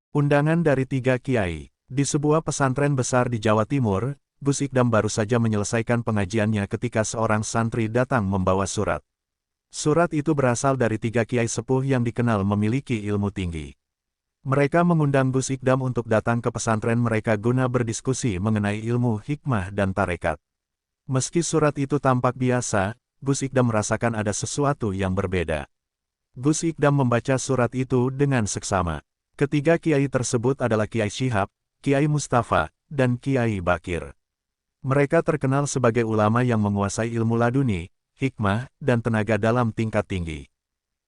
Undangan dari 3 kiai. Di sebuah pesantren besar di Jawa Timur, Gus Ikdam baru saja menyelesaikan pengajiannya ketika seorang santri datang membawa surat. Surat itu berasal dari 3 kiai sepuh yang dikenal memiliki ilmu tinggi. Mereka mengundang Gus Ikdam untuk datang ke pesantren mereka guna berdiskusi mengenai ilmu hikmah dan tarekat. Meski surat itu tampak biasa, Gus Ikdam merasakan ada sesuatu yang berbeda. Gus Ikdam membaca surat itu dengan seksama. Ketiga kiai tersebut adalah Kiai Syihab, Kiai Mustafa, dan Kiai Bakir. Mereka terkenal sebagai ulama yang menguasai ilmu laduni, hikmah, dan tenaga dalam tingkat tinggi.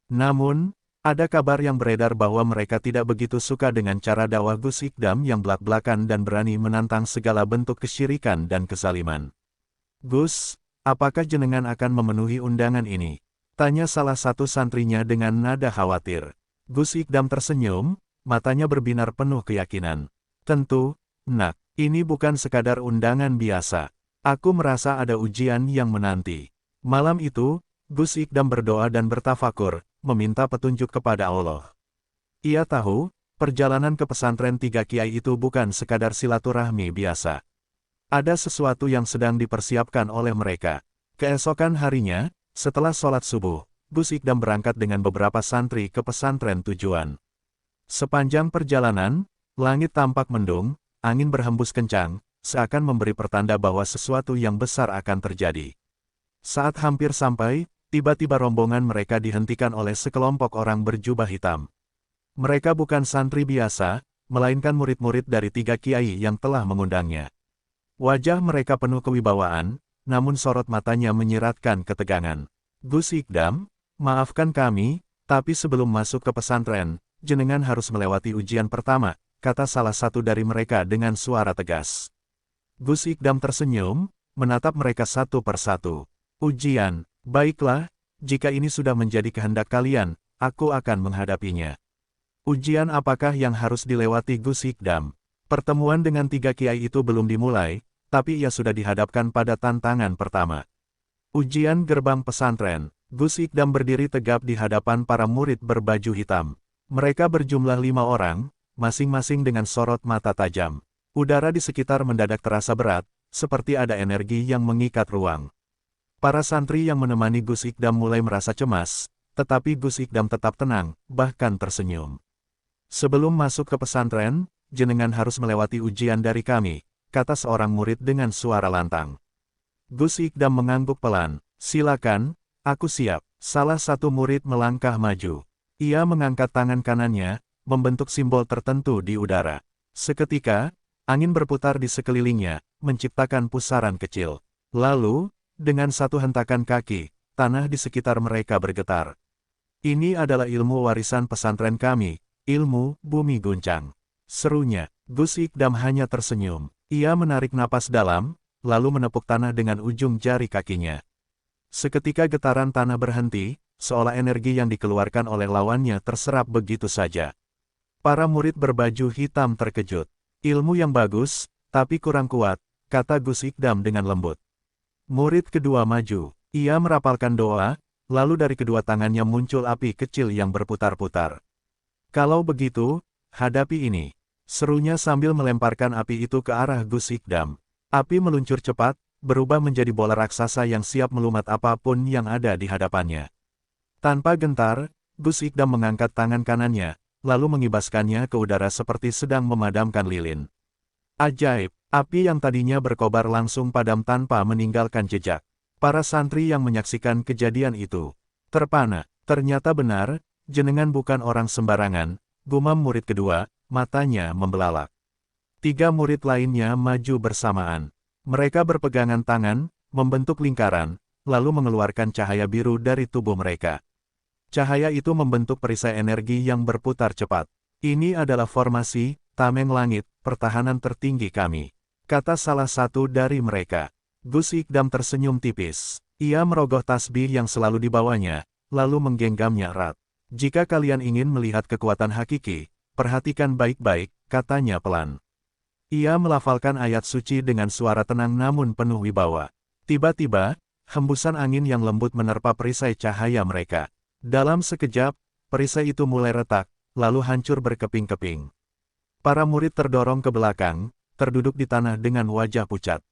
Namun, ada kabar yang beredar bahwa mereka tidak begitu suka dengan cara dakwah Gus Ikdam yang belak-belakan dan berani menantang segala bentuk kesyirikan dan kezaliman. "Gus, apakah jenengan akan memenuhi undangan ini?" tanya salah satu santrinya dengan nada khawatir. Gus Ikdam tersenyum, matanya berbinar penuh keyakinan. "Tentu, nak, ini bukan sekadar undangan biasa. Aku merasa ada ujian yang menanti." Malam itu, Gus Ikdam berdoa dan bertafakur, meminta petunjuk kepada Allah. Ia tahu, perjalanan ke pesantren 3 kiai itu bukan sekadar silaturahmi biasa. Ada sesuatu yang sedang dipersiapkan oleh mereka. Keesokan harinya, setelah sholat subuh, Gus Ikdam berangkat dengan beberapa santri ke pesantren tujuan. Sepanjang perjalanan, langit tampak mendung, angin berhembus kencang, seakan memberi pertanda bahwa sesuatu yang besar akan terjadi. Saat hampir sampai, tiba-tiba rombongan mereka dihentikan oleh sekelompok orang berjubah hitam. Mereka bukan santri biasa, melainkan murid-murid dari 3 kiai yang telah mengundangnya. Wajah mereka penuh kewibawaan, namun sorot matanya menyiratkan ketegangan. "Gus Ikdam, maafkan kami, tapi sebelum masuk ke pesantren, jenengan harus melewati ujian pertama," kata salah satu dari mereka dengan suara tegas. Gus Ikdam tersenyum, menatap mereka satu persatu. "Ujian, baiklah, jika ini sudah menjadi kehendak kalian, aku akan menghadapinya." Ujian apakah yang harus dilewati Gus Ikdam? Pertemuan dengan 3 kiai itu belum dimulai, tapi ia sudah dihadapkan pada tantangan pertama. Ujian gerbang pesantren. Gus Ikdam berdiri tegap di hadapan para murid berbaju hitam. Mereka berjumlah 5 orang, masing-masing dengan sorot mata tajam. Udara di sekitar mendadak terasa berat, seperti ada energi yang mengikat ruang. Para santri yang menemani Gus Ikdam mulai merasa cemas, tetapi Gus Ikdam tetap tenang, bahkan tersenyum. "Sebelum masuk ke pesantren, jenengan harus melewati ujian dari kami," kata seorang murid dengan suara lantang. Gus Ikdam mengangguk pelan. "Silakan, aku siap." Salah satu murid melangkah maju. Ia mengangkat tangan kanannya, membentuk simbol tertentu di udara. Seketika, angin berputar di sekelilingnya, menciptakan pusaran kecil. Lalu, dengan satu hentakan kaki, tanah di sekitar mereka bergetar. "Ini adalah ilmu warisan pesantren kami, ilmu bumi guncang," serunya. Gus Ikdam hanya tersenyum. Ia menarik napas dalam, lalu menepuk tanah dengan ujung jari kakinya. Seketika getaran tanah berhenti, seolah energi yang dikeluarkan oleh lawannya terserap begitu saja. Para murid berbaju hitam terkejut. "Ilmu yang bagus, tapi kurang kuat," kata Gus Ikdam dengan lembut. Murid kedua maju. Ia merapalkan doa, lalu dari kedua tangannya muncul api kecil yang berputar-putar. "Kalau begitu, hadapi ini," serunya sambil melemparkan api itu ke arah Gus Ikdam. Api meluncur cepat, berubah menjadi bola raksasa yang siap melumat apapun yang ada di hadapannya. Tanpa gentar, Gus Ikdam mengangkat tangan kanannya, lalu mengibaskannya ke udara seperti sedang memadamkan lilin. Ajaib, api yang tadinya berkobar langsung padam tanpa meninggalkan jejak. Para santri yang menyaksikan kejadian itu terpana. "Ternyata benar, jenengan bukan orang sembarangan," gumam murid kedua, matanya membelalak. 3 murid lainnya maju bersamaan. Mereka berpegangan tangan, membentuk lingkaran, lalu mengeluarkan cahaya biru dari tubuh mereka. Cahaya itu membentuk perisai energi yang berputar cepat. "Ini adalah formasi, tameng langit, pertahanan tertinggi kami," kata salah satu dari mereka. Gus Ikdam tersenyum tipis. Ia merogoh tasbih yang selalu dibawanya, lalu menggenggamnya erat. "Jika kalian ingin melihat kekuatan hakiki, perhatikan baik-baik," katanya pelan. Ia melafalkan ayat suci dengan suara tenang namun penuh wibawa. Tiba-tiba, hembusan angin yang lembut menerpa perisai cahaya mereka. Dalam sekejap, perisai itu mulai retak, lalu hancur berkeping-keping. Para murid terdorong ke belakang, terduduk di tanah dengan wajah pucat.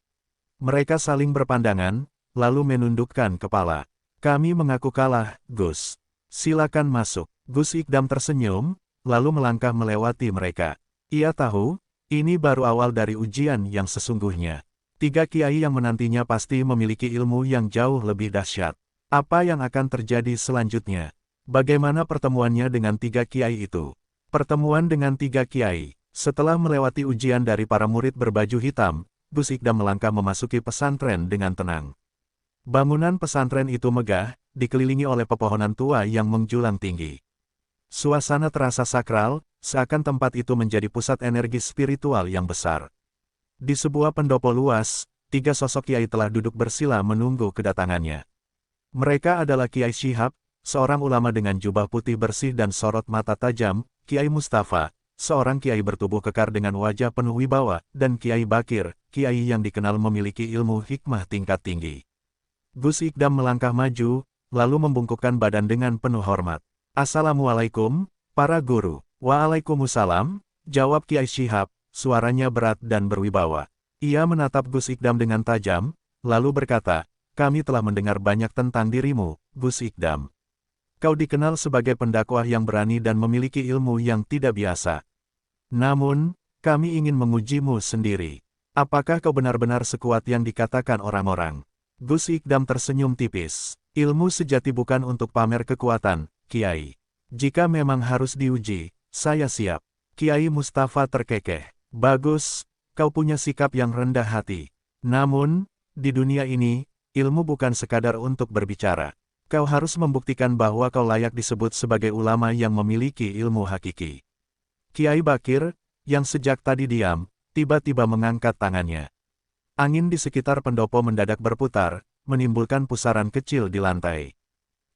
Mereka saling berpandangan, lalu menundukkan kepala. Kami mengaku kalah, Gus. Silakan masuk. Gus Ikdam tersenyum, lalu melangkah melewati mereka. Ia tahu, ini baru awal dari ujian yang sesungguhnya. 3 kiai yang menantinya pasti memiliki ilmu yang jauh lebih dahsyat. Apa yang akan terjadi selanjutnya? Bagaimana pertemuannya dengan 3 kiai itu? Pertemuan dengan 3 kiai. Setelah melewati ujian dari para murid berbaju hitam, Gus Ikdam melangkah memasuki pesantren dengan tenang. Bangunan pesantren itu megah, dikelilingi oleh pepohonan tua yang menjulang tinggi. Suasana terasa sakral, seakan tempat itu menjadi pusat energi spiritual yang besar. Di sebuah pendopo luas, 3 sosok kiai telah duduk bersila menunggu kedatangannya. Mereka adalah Kiai Syihab, seorang ulama dengan jubah putih bersih dan sorot mata tajam, Kiai Mustafa, seorang kiai bertubuh kekar dengan wajah penuh wibawa, dan Kiai Bakir, kiai yang dikenal memiliki ilmu hikmah tingkat tinggi. Gus Ikdam melangkah maju, lalu membungkukkan badan dengan penuh hormat. Assalamualaikum, para guru. Waalaikumsalam, jawab Kiai Syihab, suaranya berat dan berwibawa. Ia menatap Gus Ikdam dengan tajam, lalu berkata, kami telah mendengar banyak tentang dirimu, Gus Ikdam. Kau dikenal sebagai pendakwah yang berani dan memiliki ilmu yang tidak biasa. Namun, kami ingin mengujimu sendiri. Apakah kau benar-benar sekuat yang dikatakan orang-orang? Gus Ikdam tersenyum tipis. Ilmu sejati bukan untuk pamer kekuatan, Kiai. Jika memang harus diuji, saya siap. Kiai Mustafa terkekeh. Bagus, kau punya sikap yang rendah hati. Namun, di dunia ini, ilmu bukan sekadar untuk berbicara. Kau harus membuktikan bahwa kau layak disebut sebagai ulama yang memiliki ilmu hakiki. Kiai Bakir, yang sejak tadi diam, tiba-tiba mengangkat tangannya. Angin di sekitar pendopo mendadak berputar, menimbulkan pusaran kecil di lantai.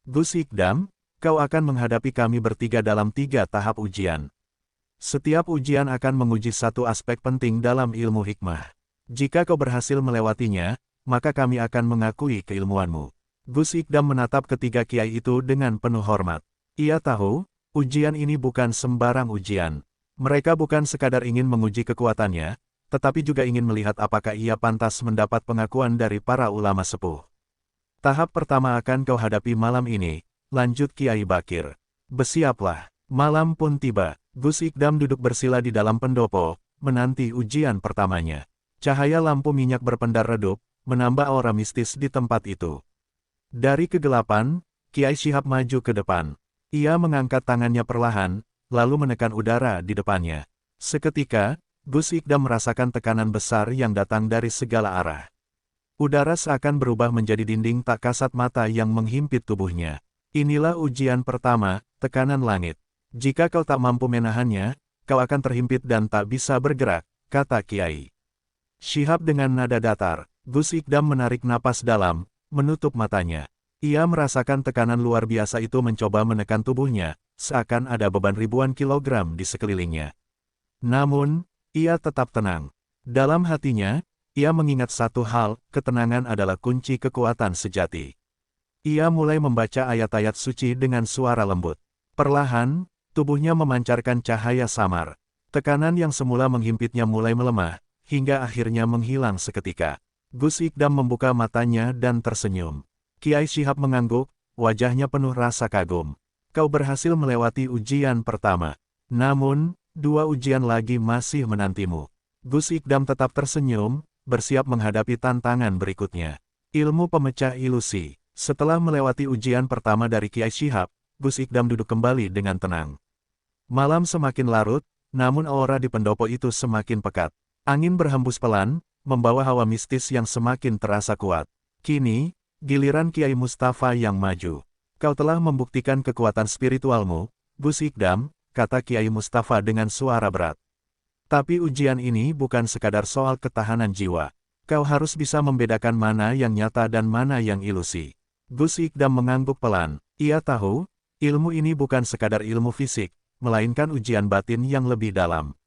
Gus Ikdam, kau akan menghadapi kami bertiga dalam 3 tahap ujian. Setiap ujian akan menguji satu aspek penting dalam ilmu hikmah. Jika kau berhasil melewatinya, maka kami akan mengakui keilmuanmu. Gus Ikdam menatap ketiga kiai itu dengan penuh hormat. Ia tahu, ujian ini bukan sembarang ujian. Mereka bukan sekadar ingin menguji kekuatannya, tetapi juga ingin melihat apakah ia pantas mendapat pengakuan dari para ulama sepuh. Tahap pertama akan kau hadapi malam ini, lanjut Kiai Bakir. Bersiaplah. Malam pun tiba. Gus Ikdam duduk bersila di dalam pendopo, menanti ujian pertamanya. Cahaya lampu minyak berpendar redup, menambah aura mistis di tempat itu. Dari kegelapan, Kiai Syihab maju ke depan. Ia mengangkat tangannya perlahan, lalu menekan udara di depannya. Seketika, Gus Ikdam merasakan tekanan besar yang datang dari segala arah. Udara seakan berubah menjadi dinding tak kasat mata yang menghimpit tubuhnya. Inilah ujian pertama, tekanan langit. Jika kau tak mampu menahannya, kau akan terhimpit dan tak bisa bergerak, kata Kiai Syihab dengan nada datar. Gus Ikdam menarik napas dalam, menutup matanya. Ia merasakan tekanan luar biasa itu mencoba menekan tubuhnya, seakan ada beban ribuan kilogram di sekelilingnya. Namun, ia tetap tenang. Dalam hatinya, ia mengingat satu hal, ketenangan adalah kunci kekuatan sejati. Ia mulai membaca ayat-ayat suci dengan suara lembut. Perlahan, tubuhnya memancarkan cahaya samar. Tekanan yang semula menghimpitnya mulai melemah, hingga akhirnya menghilang seketika. Gus Ikdam membuka matanya dan tersenyum. Kiai Syihab mengangguk, wajahnya penuh rasa kagum. Kau berhasil melewati ujian pertama. Namun, 2 ujian lagi masih menantimu. Gus Ikdam tetap tersenyum, bersiap menghadapi tantangan berikutnya. Ilmu pemecah ilusi. Setelah melewati ujian pertama dari Kiai Syihab, Gus Ikdam duduk kembali dengan tenang. Malam semakin larut, namun aura di pendopo itu semakin pekat. Angin berhembus pelan, membawa hawa mistis yang semakin terasa kuat. Kini, giliran Kiai Mustafa yang maju. Kau telah membuktikan kekuatan spiritualmu, Gus Ikdam, kata Kiai Mustafa dengan suara berat. Tapi ujian ini bukan sekadar soal ketahanan jiwa. Kau harus bisa membedakan mana yang nyata dan mana yang ilusi. Gus Ikdam mengangguk pelan. Ia tahu, ilmu ini bukan sekadar ilmu fisik, melainkan ujian batin yang lebih dalam.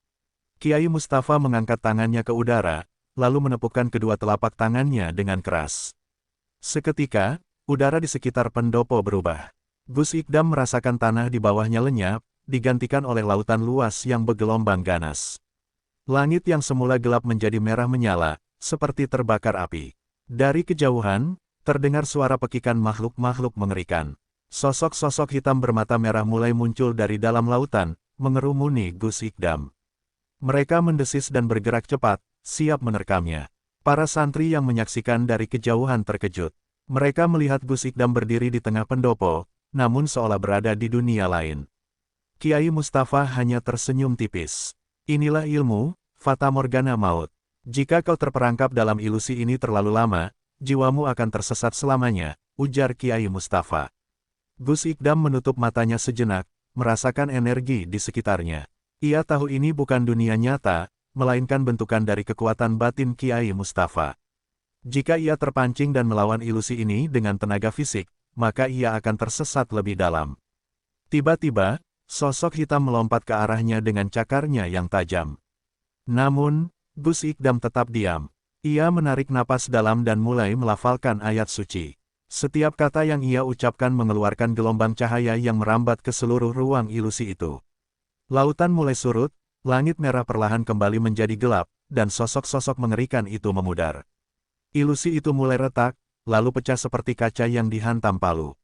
Kiai Mustafa mengangkat tangannya ke udara, lalu menepukkan kedua telapak tangannya dengan keras. Seketika, udara di sekitar pendopo berubah. Gus Ikdam merasakan tanah di bawahnya lenyap, digantikan oleh lautan luas yang bergelombang ganas. Langit yang semula gelap menjadi merah menyala, seperti terbakar api. Dari kejauhan, terdengar suara pekikan makhluk-makhluk mengerikan. Sosok-sosok hitam bermata merah mulai muncul dari dalam lautan, mengerumuni Gus Ikdam. Mereka mendesis dan bergerak cepat, siap menerkamnya. Para santri yang menyaksikan dari kejauhan terkejut. Mereka melihat Gus Ikdam berdiri di tengah pendopo, namun seolah berada di dunia lain. Kiai Mustafa hanya tersenyum tipis. Inilah ilmu, Fata Morgana maut. Jika kau terperangkap dalam ilusi ini terlalu lama, jiwamu akan tersesat selamanya, ujar Kiai Mustafa. Gus Ikdam menutup matanya sejenak, merasakan energi di sekitarnya. Ia tahu ini bukan dunia nyata, melainkan bentukan dari kekuatan batin Kiai Mustafa. Jika ia terpancing dan melawan ilusi ini dengan tenaga fisik, maka ia akan tersesat lebih dalam. Tiba-tiba, sosok hitam melompat ke arahnya dengan cakarnya yang tajam. Namun, Gus Ikdam tetap diam. Ia menarik napas dalam dan mulai melafalkan ayat suci. Setiap kata yang ia ucapkan mengeluarkan gelombang cahaya yang merambat ke seluruh ruang ilusi itu. Lautan mulai surut, langit merah perlahan kembali menjadi gelap, dan sosok-sosok mengerikan itu memudar. Ilusi itu mulai retak, lalu pecah seperti kaca yang dihantam palu.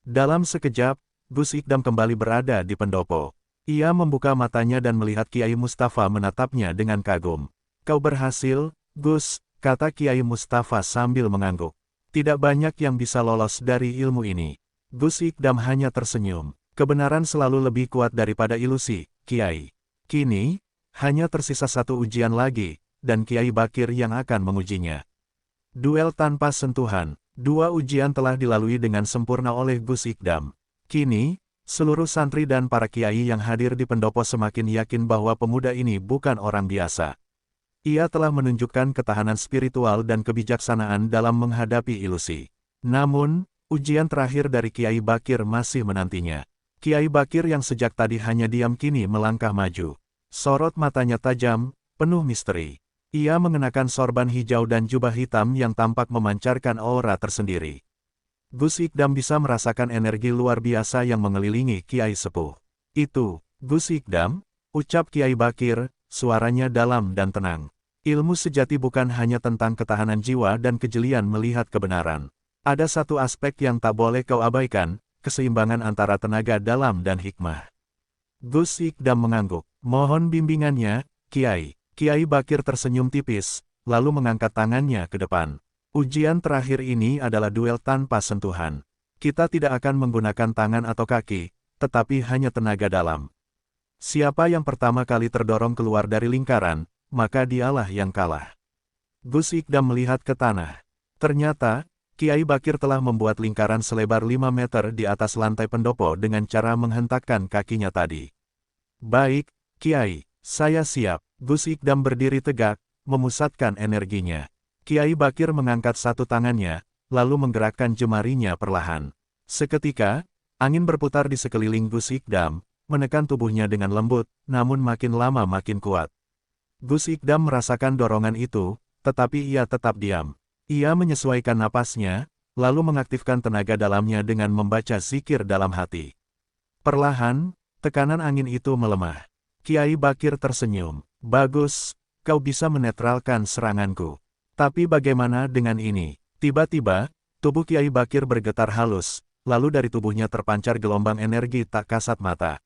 Dalam sekejap, Gus Ikdam kembali berada di pendopo. Ia membuka matanya dan melihat Kiai Mustafa menatapnya dengan kagum. Kau berhasil, Gus, kata Kiai Mustafa sambil mengangguk. Tidak banyak yang bisa lolos dari ilmu ini. Gus Ikdam hanya tersenyum. Kebenaran selalu lebih kuat daripada ilusi, Kiai. Kini, hanya tersisa satu ujian lagi, dan Kiai Bakir yang akan mengujinya. Duel tanpa sentuhan. Dua ujian telah dilalui dengan sempurna oleh Gus Ikdam. Kini, seluruh santri dan para kiai yang hadir di pendopo semakin yakin bahwa pemuda ini bukan orang biasa. Ia telah menunjukkan ketahanan spiritual dan kebijaksanaan dalam menghadapi ilusi. Namun, ujian terakhir dari Kiai Bakir masih menantinya. Kiai Bakir yang sejak tadi hanya diam kini melangkah maju. Sorot matanya tajam, penuh misteri. Ia mengenakan sorban hijau dan jubah hitam yang tampak memancarkan aura tersendiri. Gus Ikdam bisa merasakan energi luar biasa yang mengelilingi Kiai Sepuh. Itu, Gus Ikdam, ucap Kiai Bakir, suaranya dalam dan tenang. Ilmu sejati bukan hanya tentang ketahanan jiwa dan kejelian melihat kebenaran. Ada satu aspek yang tak boleh kau abaikan, keseimbangan antara tenaga dalam dan hikmah. Gus Ikdam mengangguk. Mohon bimbingannya, Kiai. Kiai Bakir tersenyum tipis, lalu mengangkat tangannya ke depan. Ujian terakhir ini adalah duel tanpa sentuhan. Kita tidak akan menggunakan tangan atau kaki, tetapi hanya tenaga dalam. Siapa yang pertama kali terdorong keluar dari lingkaran, maka dialah yang kalah. Gus Ikdam melihat ke tanah. Ternyata, Kiai Bakir telah membuat lingkaran selebar 5 meter di atas lantai pendopo dengan cara menghentakkan kakinya tadi. Baik, Kiai, saya siap. Gus Ikdam berdiri tegak, memusatkan energinya. Kiai Bakir mengangkat satu tangannya, lalu menggerakkan jemarinya perlahan. Seketika, angin berputar di sekeliling Gus Ikdam, menekan tubuhnya dengan lembut, namun makin lama makin kuat. Gus Ikdam merasakan dorongan itu, tetapi ia tetap diam. Ia menyesuaikan napasnya, lalu mengaktifkan tenaga dalamnya dengan membaca zikir dalam hati. Perlahan, tekanan angin itu melemah. Kiai Bakir tersenyum. Bagus, kau bisa menetralkan seranganku. Tapi bagaimana dengan ini? Tiba-tiba, tubuh Kiai Bakir bergetar halus, lalu dari tubuhnya terpancar gelombang energi tak kasat mata.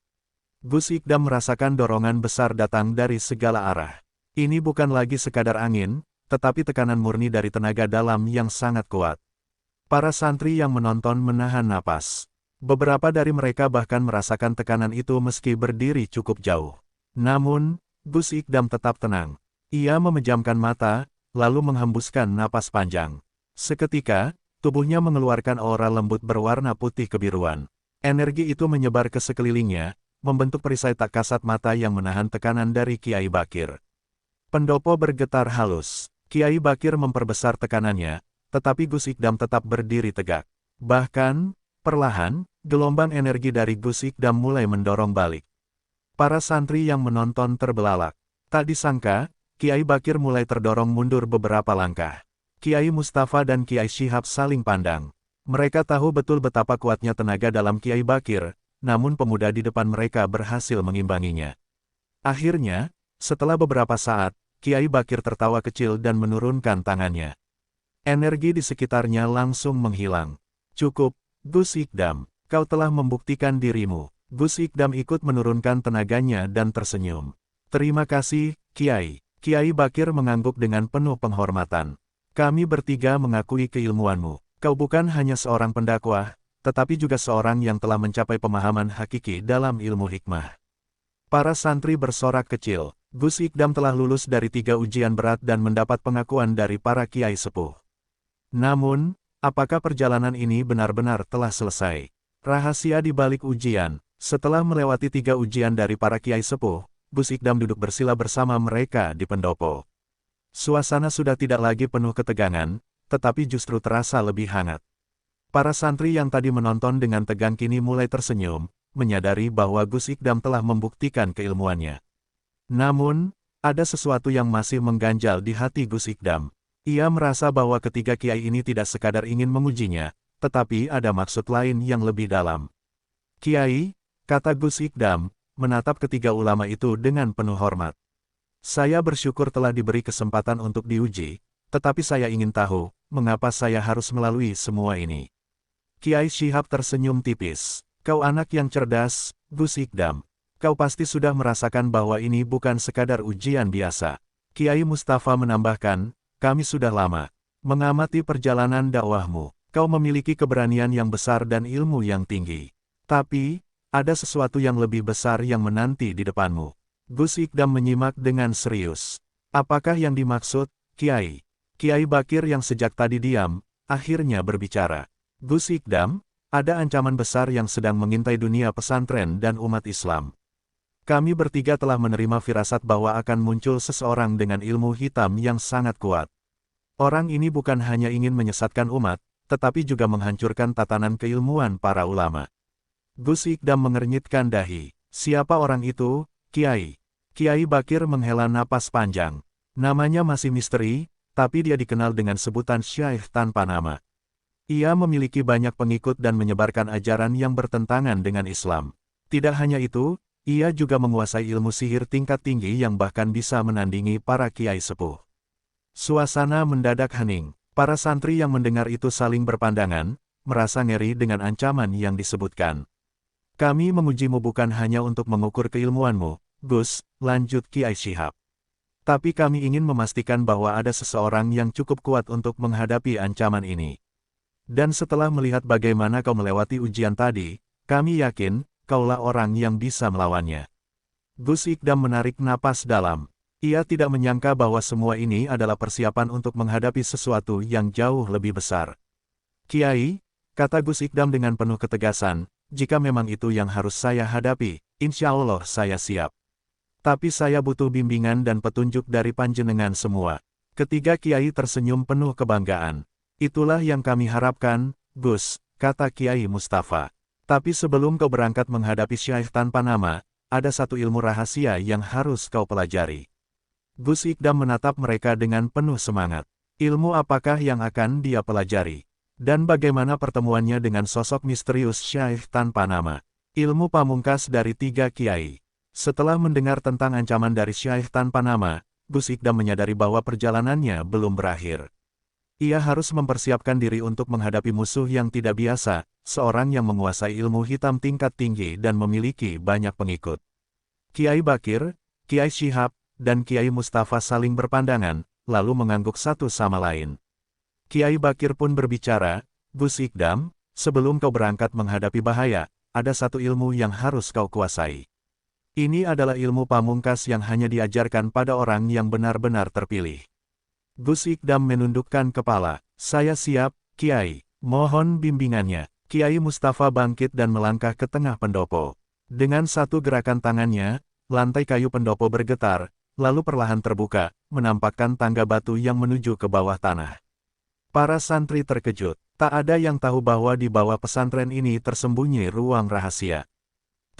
Gus Ikdam merasakan dorongan besar datang dari segala arah. Ini bukan lagi sekadar angin, tetapi tekanan murni dari tenaga dalam yang sangat kuat. Para santri yang menonton menahan napas. Beberapa dari mereka bahkan merasakan tekanan itu meski berdiri cukup jauh. Namun, Gus Ikdam tetap tenang. Ia memejamkan mata, lalu menghembuskan napas panjang. Seketika, tubuhnya mengeluarkan aura lembut berwarna putih kebiruan. Energi itu menyebar ke sekelilingnya, membentuk perisai tak kasat mata yang menahan tekanan dari Kiai Bakir. Pendopo bergetar halus. Kiai Bakir memperbesar tekanannya, tetapi Gus Ikdam tetap berdiri tegak. Bahkan, perlahan, gelombang energi dari Gus Ikdam mulai mendorong balik. Para santri yang menonton terbelalak. Tak disangka, Kiai Bakir mulai terdorong mundur beberapa langkah. Kiai Mustafa dan Kiai Syihab saling pandang. Mereka tahu betul betapa kuatnya tenaga dalam Kiai Bakir, namun pemuda di depan mereka berhasil mengimbanginya. Akhirnya, Setelah beberapa saat, Kiai Bakir tertawa kecil dan menurunkan tangannya. Energi di sekitarnya langsung menghilang. Cukup, Gus Ikdam, kau telah membuktikan dirimu. Gus Ikdam ikut menurunkan tenaganya dan tersenyum. Terima kasih, Kiai. Kiai Bakir mengangguk dengan penuh penghormatan. Kami bertiga mengakui keilmuanmu. Kau bukan hanya seorang pendakwah, tetapi juga seorang yang telah mencapai pemahaman hakiki dalam ilmu hikmah. Para santri bersorak kecil. Gus Ikdam telah lulus dari 3 ujian berat dan mendapat pengakuan dari para kiai sepuh. Namun, apakah perjalanan ini benar-benar telah selesai? Rahasia di balik ujian. Setelah melewati 3 ujian dari para kiai sepuh, Gus Ikdam duduk bersila bersama mereka di pendopo. Suasana sudah tidak lagi penuh ketegangan, tetapi justru terasa lebih hangat. Para santri yang tadi menonton dengan tegang kini mulai tersenyum, menyadari bahwa Gus Ikdam telah membuktikan keilmuannya. Namun, ada sesuatu yang masih mengganjal di hati Gus Ikdam. Ia merasa bahwa ketiga kiai ini tidak sekadar ingin mengujinya, tetapi ada maksud lain yang lebih dalam. Kiai, kata Gus Ikdam, menatap ketiga ulama itu dengan penuh hormat. Saya bersyukur telah diberi kesempatan untuk diuji, tetapi saya ingin tahu, mengapa saya harus melalui semua ini. Kiai Syihab tersenyum tipis. Kau anak yang cerdas, Gus Ikdam. Kau pasti sudah merasakan bahwa ini bukan sekadar ujian biasa. Kiai Mustafa menambahkan, kami sudah lama mengamati perjalanan dakwahmu. Kau memiliki keberanian yang besar dan ilmu yang tinggi. Tapi, ada sesuatu yang lebih besar yang menanti di depanmu. Gus Ikdam menyimak dengan serius. Apakah yang dimaksud, Kiai? Kiai Bakir yang sejak tadi diam, akhirnya berbicara. Gus Ikdam, ada ancaman besar yang sedang mengintai dunia pesantren dan umat Islam. Kami bertiga telah menerima firasat bahwa akan muncul seseorang dengan ilmu hitam yang sangat kuat. Orang ini bukan hanya ingin menyesatkan umat, tetapi juga menghancurkan tatanan keilmuan para ulama. Gus Ikdam mengernyitkan dahi. Siapa orang itu, Kiai? Kiai Bakir menghela napas panjang. Namanya masih misteri, tapi dia dikenal dengan sebutan Syaikh tanpa nama. Ia memiliki banyak pengikut dan menyebarkan ajaran yang bertentangan dengan Islam. Tidak hanya itu, ia juga menguasai ilmu sihir tingkat tinggi yang bahkan bisa menandingi para kiai sepuh. Suasana mendadak hening. Para santri yang mendengar itu saling berpandangan, merasa ngeri dengan ancaman yang disebutkan. Kami mengujimu bukan hanya untuk mengukur keilmuanmu, Gus, lanjut Kiai Syihab. Tapi kami ingin memastikan bahwa ada seseorang yang cukup kuat untuk menghadapi ancaman ini. Dan setelah melihat bagaimana kau melewati ujian tadi, kami yakin, kaulah orang yang bisa melawannya. Gus Ikdam menarik napas dalam. Ia tidak menyangka bahwa semua ini adalah persiapan untuk menghadapi sesuatu yang jauh lebih besar. Kiai, kata Gus Ikdam dengan penuh ketegasan, jika memang itu yang harus saya hadapi, insya Allah saya siap. Tapi saya butuh bimbingan dan petunjuk dari panjenengan semua. Ketiga kiai tersenyum penuh kebanggaan. Itulah yang kami harapkan, Gus, kata Kiai Mustafa. Tapi sebelum kau berangkat menghadapi Syaikh tanpa nama, ada satu ilmu rahasia yang harus kau pelajari. Gus Ikdam menatap mereka dengan penuh semangat. Ilmu apakah yang akan dia pelajari? Dan bagaimana pertemuannya dengan sosok misterius Syaikh tanpa nama? Ilmu pamungkas dari 3 kiai. Setelah mendengar tentang ancaman dari Syaikh tanpa nama, Gus Ikdam menyadari bahwa perjalanannya belum berakhir. Ia harus mempersiapkan diri untuk menghadapi musuh yang tidak biasa, seorang yang menguasai ilmu hitam tingkat tinggi dan memiliki banyak pengikut. Kiai Bakir, Kiai Syihab, dan Kiai Mustafa saling berpandangan, lalu mengangguk satu sama lain. Kiai Bakir pun berbicara, Gus Ikdam, sebelum kau berangkat menghadapi bahaya, ada satu ilmu yang harus kau kuasai. Ini adalah ilmu pamungkas yang hanya diajarkan pada orang yang benar-benar terpilih. Gus Ikdam menundukkan kepala. Saya siap, Kiai. Mohon bimbingannya. Kiai Mustafa bangkit dan melangkah ke tengah pendopo. Dengan satu gerakan tangannya, lantai kayu pendopo bergetar, lalu perlahan terbuka, menampakkan tangga batu yang menuju ke bawah tanah. Para santri terkejut. Tak ada yang tahu bahwa di bawah pesantren ini tersembunyi ruang rahasia.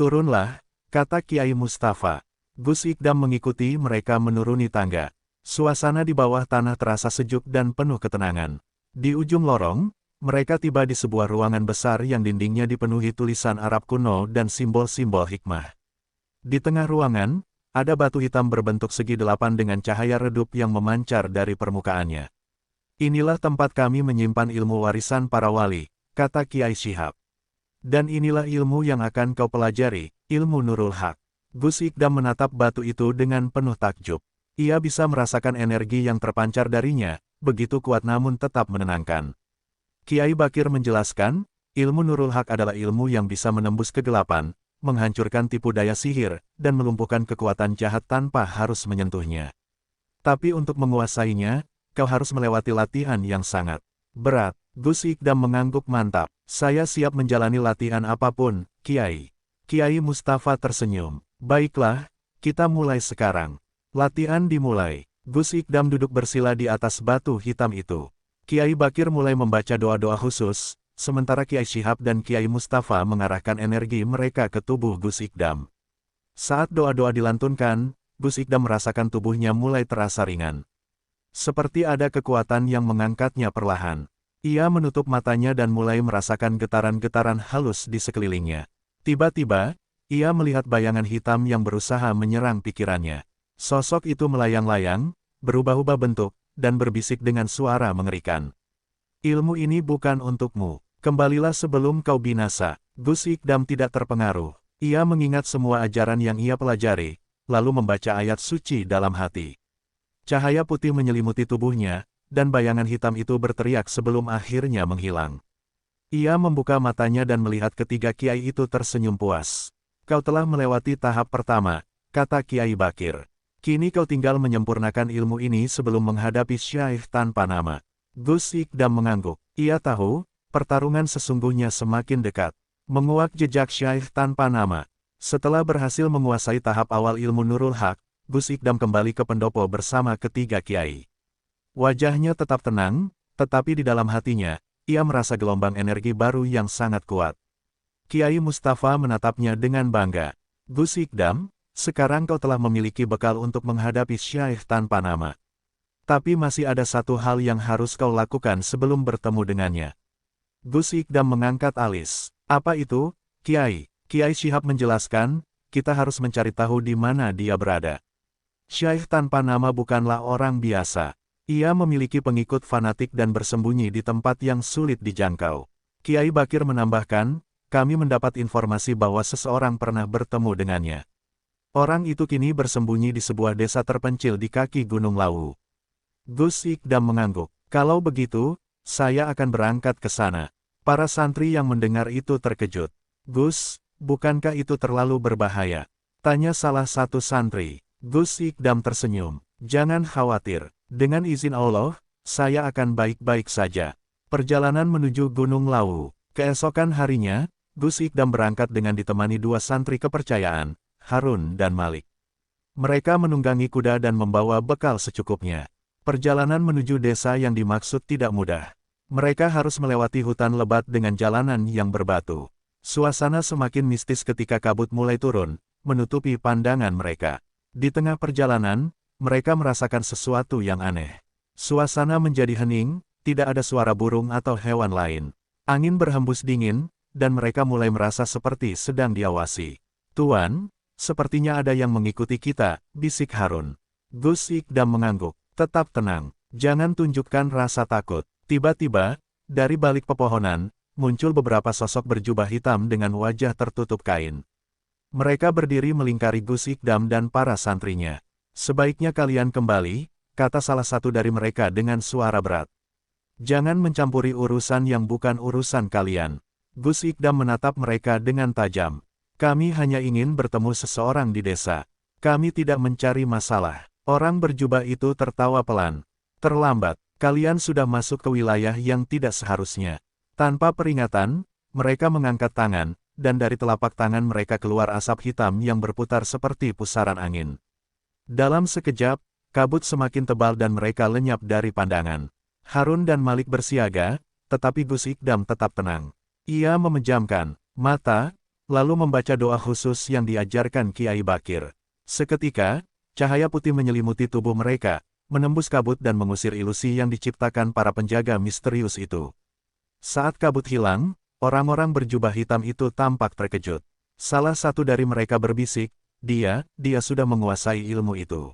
Turunlah, kata Kiai Mustafa. Gus Ikdam mengikuti mereka menuruni tangga. Suasana di bawah tanah terasa sejuk dan penuh ketenangan. Di ujung lorong, mereka tiba di sebuah ruangan besar yang dindingnya dipenuhi tulisan Arab kuno dan simbol-simbol hikmah. Di tengah ruangan, ada batu hitam berbentuk segi delapan dengan cahaya redup yang memancar dari permukaannya. Inilah tempat kami menyimpan ilmu warisan para wali, kata Kiai Shihab. Dan inilah ilmu yang akan kau pelajari, ilmu Nurul Haq. Gus Ikdam menatap batu itu dengan penuh takjub. Ia bisa merasakan energi yang terpancar darinya, begitu kuat namun tetap menenangkan. Kiai Bakir menjelaskan, ilmu Nurul Haq adalah ilmu yang bisa menembus kegelapan, menghancurkan tipu daya sihir, dan melumpuhkan kekuatan jahat tanpa harus menyentuhnya. Tapi untuk menguasainya, kau harus melewati latihan yang sangat berat. Gus Ikdam mengangguk mantap. Saya siap menjalani latihan apapun, Kiai. Kiai Mustafa tersenyum. Baiklah, kita mulai sekarang. Latihan dimulai. Gus Ikdam duduk bersila di atas batu hitam itu. Kiai Bakir mulai membaca doa-doa khusus, sementara Kiai Shihab dan Kiai Mustafa mengarahkan energi mereka ke tubuh Gus Ikdam. Saat doa-doa dilantunkan, Gus Ikdam merasakan tubuhnya mulai terasa ringan. Seperti ada kekuatan yang mengangkatnya perlahan. Ia menutup matanya dan mulai merasakan getaran-getaran halus di sekelilingnya. Tiba-tiba, ia melihat bayangan hitam yang berusaha menyerang pikirannya. Sosok itu melayang-layang, berubah-ubah bentuk, dan berbisik dengan suara mengerikan. Ilmu ini bukan untukmu. Kembalilah sebelum kau binasa. Gus Ikdam tidak terpengaruh. Ia mengingat semua ajaran yang ia pelajari, lalu membaca ayat suci dalam hati. Cahaya putih menyelimuti tubuhnya, dan bayangan hitam itu berteriak sebelum akhirnya menghilang. Ia membuka matanya dan melihat ketiga kiai itu tersenyum puas. Kau telah melewati tahap pertama, kata Kiai Bakir. Kini kau tinggal menyempurnakan ilmu ini sebelum menghadapi Syaikh tanpa nama. Gus Ikdam mengangguk. Ia tahu, pertarungan sesungguhnya semakin dekat. Menguak jejak Syaikh tanpa nama. Setelah berhasil menguasai tahap awal ilmu Nurul Haq, Gus Ikdam kembali ke pendopo bersama ketiga kiai. Wajahnya tetap tenang, tetapi di dalam hatinya, ia merasa gelombang energi baru yang sangat kuat. Kiai Mustafa menatapnya dengan bangga. Gus Ikdam, sekarang kau telah memiliki bekal untuk menghadapi Syaikh tanpa nama. Tapi masih ada satu hal yang harus kau lakukan sebelum bertemu dengannya. Gus Ikdam mengangkat alis. Apa itu, Kiai? Kiai Shihab menjelaskan, kita harus mencari tahu di mana dia berada. Syaikh tanpa nama bukanlah orang biasa. Ia memiliki pengikut fanatik dan bersembunyi di tempat yang sulit dijangkau. Kiai Bakir menambahkan, kami mendapat informasi bahwa seseorang pernah bertemu dengannya. Orang itu kini bersembunyi di sebuah desa terpencil di kaki Gunung Lawu. Gus Ikdam mengangguk. Kalau begitu, saya akan berangkat ke sana. Para santri yang mendengar itu terkejut. Gus, bukankah itu terlalu berbahaya? Tanya salah satu santri. Gus Ikdam tersenyum. Jangan khawatir. Dengan izin Allah, saya akan baik-baik saja. Perjalanan menuju Gunung Lawu. Keesokan harinya, Gus Ikdam berangkat dengan ditemani dua santri kepercayaan, Harun dan Malik. Mereka menunggangi kuda dan membawa bekal secukupnya. Perjalanan menuju desa yang dimaksud tidak mudah. Mereka harus melewati hutan lebat dengan jalanan yang berbatu. Suasana semakin mistis ketika kabut mulai turun, menutupi pandangan mereka. Di tengah perjalanan, mereka merasakan sesuatu yang aneh. Suasana menjadi hening, tidak ada suara burung atau hewan lain. Angin berhembus dingin, dan mereka mulai merasa seperti sedang diawasi. Tuan, sepertinya ada yang mengikuti kita, bisik Harun. Gus Ikdam mengangguk. Tetap tenang, jangan tunjukkan rasa takut. Tiba-tiba, dari balik pepohonan, muncul beberapa sosok berjubah hitam dengan wajah tertutup kain. Mereka berdiri melingkari Gus Ikdam dan para santrinya. Sebaiknya kalian kembali, kata salah satu dari mereka dengan suara berat. Jangan mencampuri urusan yang bukan urusan kalian. Gus Ikdam menatap mereka dengan tajam. Kami hanya ingin bertemu seseorang di desa. Kami tidak mencari masalah. Orang berjubah itu tertawa pelan. Terlambat, kalian sudah masuk ke wilayah yang tidak seharusnya. Tanpa peringatan, mereka mengangkat tangan, dan dari telapak tangan mereka keluar asap hitam yang berputar seperti pusaran angin. Dalam sekejap, kabut semakin tebal dan mereka lenyap dari pandangan. Harun dan Malik bersiaga, tetapi Gus Ikdam tetap tenang. Ia memejamkan mata, lalu membaca doa khusus yang diajarkan Kiai Bakir. Seketika, cahaya putih menyelimuti tubuh mereka, menembus kabut dan mengusir ilusi yang diciptakan para penjaga misterius itu. Saat kabut hilang, orang-orang berjubah hitam itu tampak terkejut. Salah satu dari mereka berbisik, Dia sudah menguasai ilmu itu.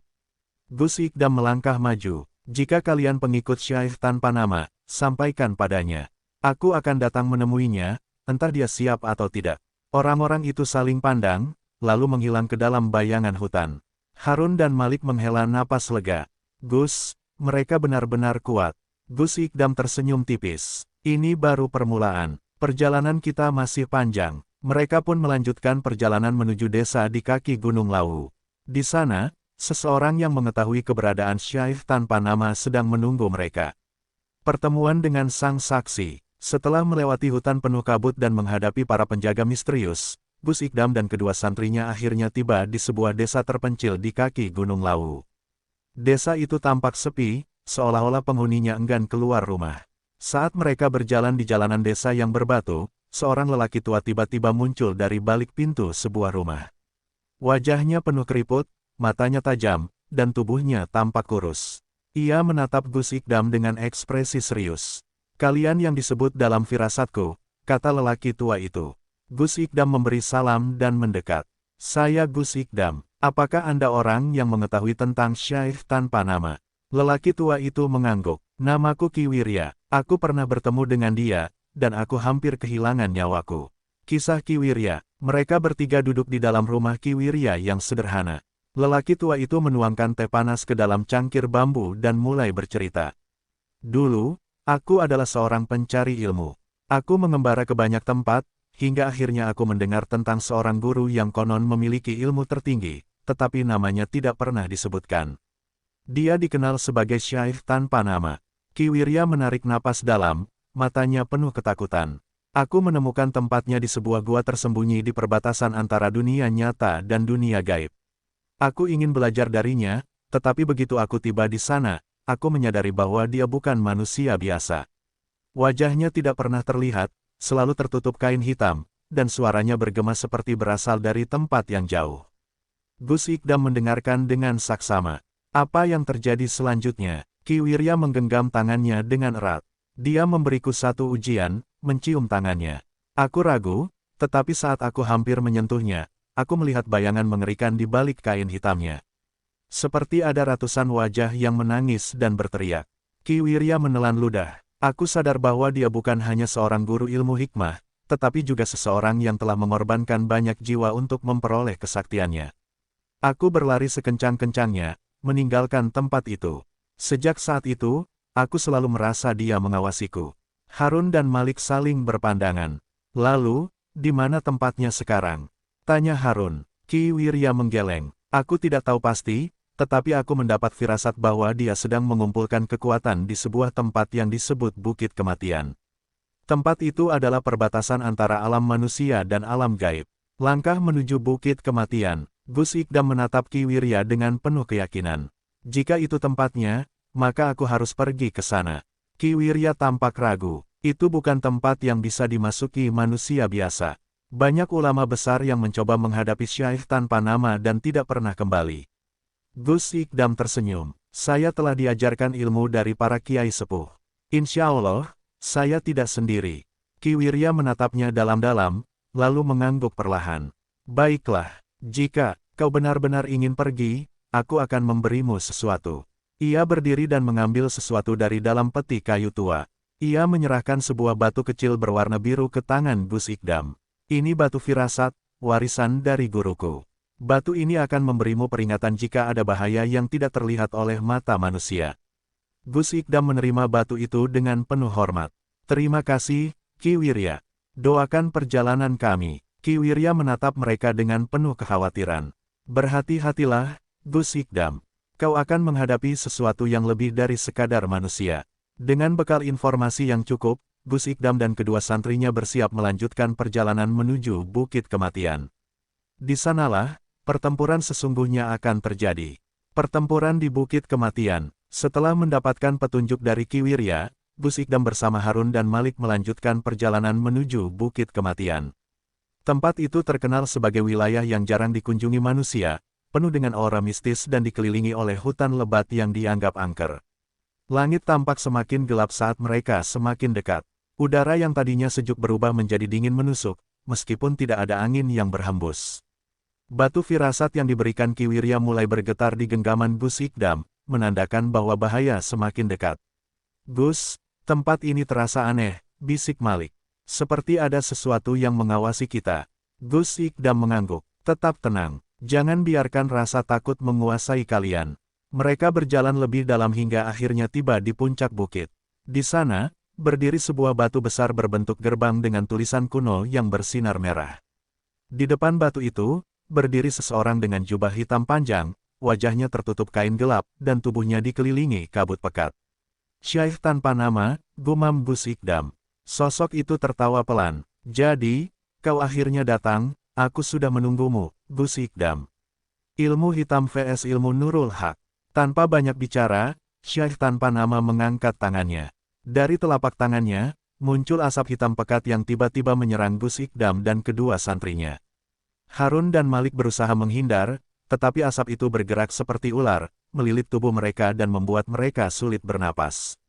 Gus Ikdam melangkah maju. Jika kalian pengikut Syaikh tanpa nama, sampaikan padanya. Aku akan datang menemuinya, entah dia siap atau tidak. Orang-orang itu saling pandang, lalu menghilang ke dalam bayangan hutan. Harun dan Malik menghela napas lega. Gus, mereka benar-benar kuat. Gus Ikdam tersenyum tipis. Ini baru permulaan. Perjalanan kita masih panjang. Mereka pun melanjutkan perjalanan menuju desa di kaki Gunung Lawu. Di sana, seseorang yang mengetahui keberadaan Syaikh tanpa nama sedang menunggu mereka. Pertemuan dengan sang saksi. Setelah melewati hutan penuh kabut dan menghadapi para penjaga misterius, Gus Ikdam dan kedua santrinya akhirnya tiba di sebuah desa terpencil di kaki Gunung Lawu. Desa itu tampak sepi, seolah-olah penghuninya enggan keluar rumah. Saat mereka berjalan di jalanan desa yang berbatu, seorang lelaki tua tiba-tiba muncul dari balik pintu sebuah rumah. Wajahnya penuh keriput, matanya tajam, dan tubuhnya tampak kurus. Ia menatap Gus Ikdam dengan ekspresi serius. Kalian yang disebut dalam firasatku, kata lelaki tua itu. Gus Ikdam memberi salam dan mendekat. Saya Gus Ikdam, apakah Anda orang yang mengetahui tentang Syaikh tanpa nama? Lelaki tua itu mengangguk. Namaku Ki Wirya, aku pernah bertemu dengan dia, dan aku hampir kehilangan nyawaku. Kisah Ki Wirya, mereka bertiga duduk di dalam rumah Ki Wirya yang sederhana. Lelaki tua itu menuangkan teh panas ke dalam cangkir bambu dan mulai bercerita. Dulu, aku adalah seorang pencari ilmu. Aku mengembara ke banyak tempat, hingga akhirnya aku mendengar tentang seorang guru yang konon memiliki ilmu tertinggi, tetapi namanya tidak pernah disebutkan. Dia dikenal sebagai Syaikh tanpa nama. Ki Wirya menarik napas dalam, matanya penuh ketakutan. Aku menemukan tempatnya di sebuah gua tersembunyi di perbatasan antara dunia nyata dan dunia gaib. Aku ingin belajar darinya, tetapi begitu aku tiba di sana, aku menyadari bahwa dia bukan manusia biasa. Wajahnya tidak pernah terlihat, selalu tertutup kain hitam, dan suaranya bergema seperti berasal dari tempat yang jauh. Gus Ikdam mendengarkan dengan saksama. Apa yang terjadi selanjutnya? Ki Wirya menggenggam tangannya dengan erat. Dia memberiku satu ujian, mencium tangannya. Aku ragu, tetapi saat aku hampir menyentuhnya, aku melihat bayangan mengerikan di balik kain hitamnya. Seperti ada ratusan wajah yang menangis dan berteriak. Ki Wirya menelan ludah. Aku sadar bahwa dia bukan hanya seorang guru ilmu hikmah, tetapi juga seseorang yang telah mengorbankan banyak jiwa untuk memperoleh kesaktiannya. Aku berlari sekencang-kencangnya, meninggalkan tempat itu. Sejak saat itu, aku selalu merasa dia mengawasiku. Harun dan Malik saling berpandangan. Lalu, di mana tempatnya sekarang? Tanya Harun. Ki Wirya menggeleng. Aku tidak tahu pasti, tetapi aku mendapat firasat bahwa dia sedang mengumpulkan kekuatan di sebuah tempat yang disebut Bukit Kematian. Tempat itu adalah perbatasan antara alam manusia dan alam gaib. Langkah menuju Bukit Kematian, Gus Ikdam menatap Ki Wirya dengan penuh keyakinan. Jika itu tempatnya, maka aku harus pergi ke sana. Ki Wirya tampak ragu. Itu bukan tempat yang bisa dimasuki manusia biasa. Banyak ulama besar yang mencoba menghadapi Syaikh tanpa nama dan tidak pernah kembali. Gus Ikdam tersenyum. Saya telah diajarkan ilmu dari para kiai sepuh. Insya Allah, saya tidak sendiri. Ki Wirya menatapnya dalam-dalam, lalu mengangguk perlahan. Baiklah, jika kau benar-benar ingin pergi, aku akan memberimu sesuatu. Ia berdiri dan mengambil sesuatu dari dalam peti kayu tua. Ia menyerahkan sebuah batu kecil berwarna biru ke tangan Gus Ikdam. Ini batu firasat, warisan dari guruku. Batu ini akan memberimu peringatan jika ada bahaya yang tidak terlihat oleh mata manusia. Gus Ikdam menerima batu itu dengan penuh hormat. Terima kasih, Ki Wirya. Doakan perjalanan kami. Ki Wirya menatap mereka dengan penuh kekhawatiran. Berhati-hatilah, Gus Ikdam. Kau akan menghadapi sesuatu yang lebih dari sekadar manusia. Dengan bekal informasi yang cukup, Gus Ikdam dan kedua santrinya bersiap melanjutkan perjalanan menuju Bukit Kematian. Di sanalah, pertempuran sesungguhnya akan terjadi. Pertempuran di Bukit Kematian. Setelah mendapatkan petunjuk dari Ki Wirya, Gus Ikdam bersama Harun dan Malik melanjutkan perjalanan menuju Bukit Kematian. Tempat itu terkenal sebagai wilayah yang jarang dikunjungi manusia, penuh dengan aura mistis dan dikelilingi oleh hutan lebat yang dianggap angker. Langit tampak semakin gelap saat mereka semakin dekat. Udara yang tadinya sejuk berubah menjadi dingin menusuk, meskipun tidak ada angin yang berhembus. Batu firasat yang diberikan Ki Wirya mulai bergetar di genggaman Gus Ikdam, menandakan bahwa bahaya semakin dekat. "Gus, tempat ini terasa aneh," bisik Malik. "Seperti ada sesuatu yang mengawasi kita." Gus Ikdam mengangguk. "Tetap tenang. Jangan biarkan rasa takut menguasai kalian." Mereka berjalan lebih dalam hingga akhirnya tiba di puncak bukit. Di sana, berdiri sebuah batu besar berbentuk gerbang dengan tulisan kuno yang bersinar merah. Di depan batu itu, berdiri seseorang dengan jubah hitam panjang, wajahnya tertutup kain gelap, dan tubuhnya dikelilingi kabut pekat. "Syaikh tanpa nama," gumam Gus Ikdam. Sosok itu tertawa pelan. "Jadi, kau akhirnya datang, aku sudah menunggumu, Gus Ikdam." Ilmu hitam vs ilmu Nurul Haq. Tanpa banyak bicara, Syaikh tanpa nama mengangkat tangannya. Dari telapak tangannya, muncul asap hitam pekat yang tiba-tiba menyerang Gus Ikdam dan kedua santrinya. Harun dan Malik berusaha menghindar, tetapi asap itu bergerak seperti ular, melilit tubuh mereka dan membuat mereka sulit bernapas.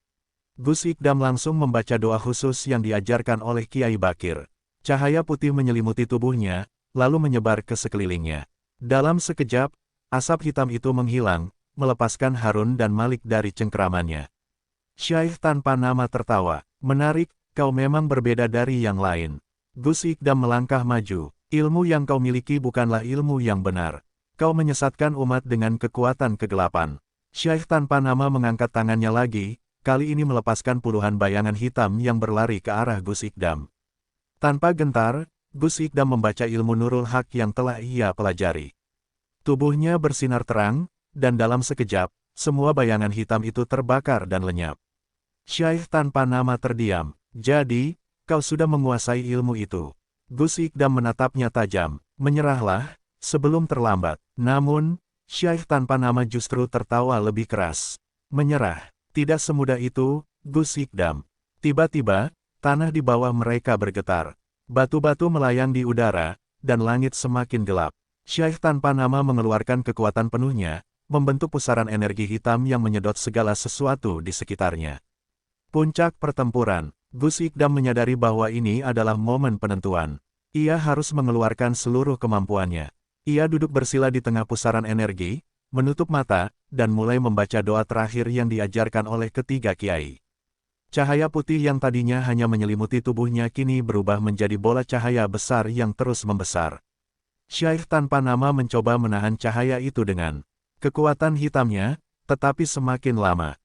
Gus Ikdam langsung membaca doa khusus yang diajarkan oleh Kiai Bakir. Cahaya putih menyelimuti tubuhnya, lalu menyebar ke sekelilingnya. Dalam sekejap, asap hitam itu menghilang, melepaskan Harun dan Malik dari cengkeramannya. Syaikh tanpa nama tertawa. "Menarik, kau memang berbeda dari yang lain." Gus Ikdam melangkah maju. "Ilmu yang kau miliki bukanlah ilmu yang benar. Kau menyesatkan umat dengan kekuatan kegelapan." Syaikh tanpa nama mengangkat tangannya lagi, kali ini melepaskan puluhan bayangan hitam yang berlari ke arah Gus Ikdam. Tanpa gentar, Gus Ikdam membaca ilmu Nurul Haq yang telah ia pelajari. Tubuhnya bersinar terang, dan dalam sekejap, semua bayangan hitam itu terbakar dan lenyap. Syaikh tanpa nama terdiam. "Jadi, kau sudah menguasai ilmu itu." Gus Ikdam menatapnya tajam. "Menyerahlah, sebelum terlambat." Namun, Syaikh tanpa nama justru tertawa lebih keras. "Menyerah? Tidak semudah itu, Gus Ikdam." Tiba-tiba, tanah di bawah mereka bergetar. Batu-batu melayang di udara, dan langit semakin gelap. Syaikh tanpa nama mengeluarkan kekuatan penuhnya, membentuk pusaran energi hitam yang menyedot segala sesuatu di sekitarnya. Puncak pertempuran. Gus Ikdam menyadari bahwa ini adalah momen penentuan. Ia harus mengeluarkan seluruh kemampuannya. Ia duduk bersila di tengah pusaran energi, menutup mata, dan mulai membaca doa terakhir yang diajarkan oleh ketiga kiai. Cahaya putih yang tadinya hanya menyelimuti tubuhnya kini berubah menjadi bola cahaya besar yang terus membesar. Syaikh tanpa nama mencoba menahan cahaya itu dengan kekuatan hitamnya, tetapi semakin lama,